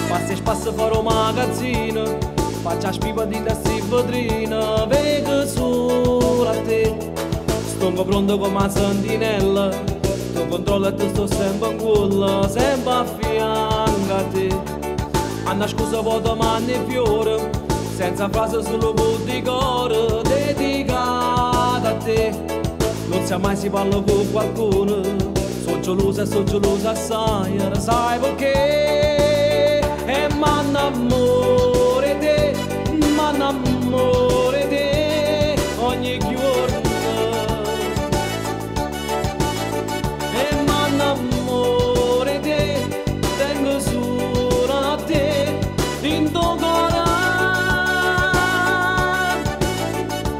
Passa e spassa fuori un magazzino, faccia spiva di la vetrina, vedo solo a te. Sto pronto come una sentinella, tu controlla e ti sto sempre in culla, sempre a fianco a te. Anna scusa poi domani e fiore, senza frase solo con di cuore, dedicata a te. Non sia mai si parla con qualcuno, sono gelosa assai, sai perché? E m'annamore te, m'annamore te, ogni giorno. E m'annamore te, tengo solo a te, in tuo cuore.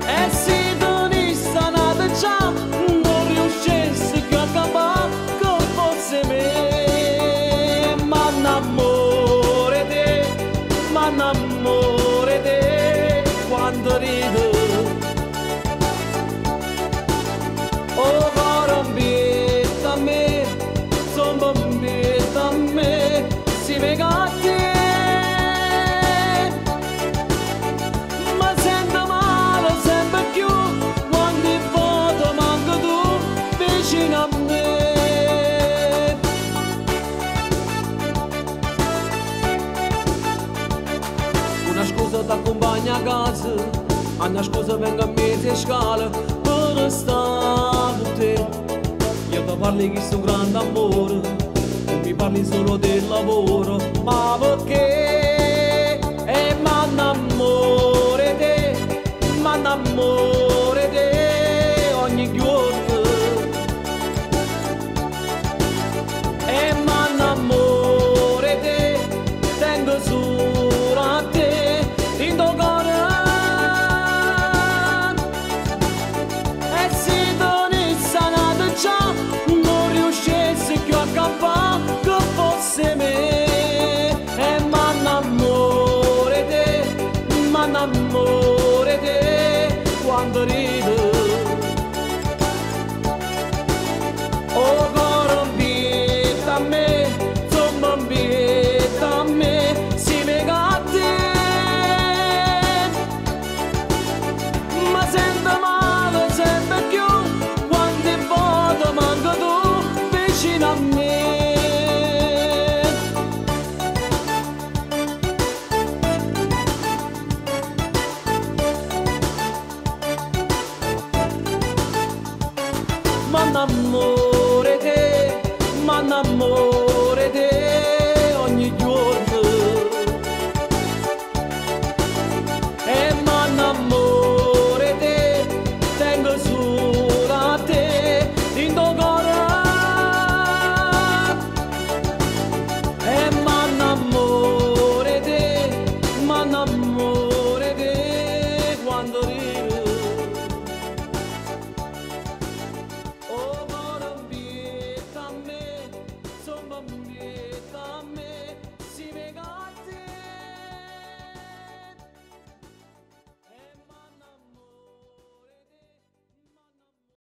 E se tu ne sanate già, non riuscissi più a capire che fosse me. M'annamore te, m'annamore te, quando rido. Oh, caro a me, sono a me, si vega a te. Ma sento male sempre più, quando il foto manca tu vicino a me. Una scusa t'accompagna a casa, una scusa venga a mezza scala per stare con te. Io ti parli che sono grande amore, tu mi parli solo del lavoro, ma perché?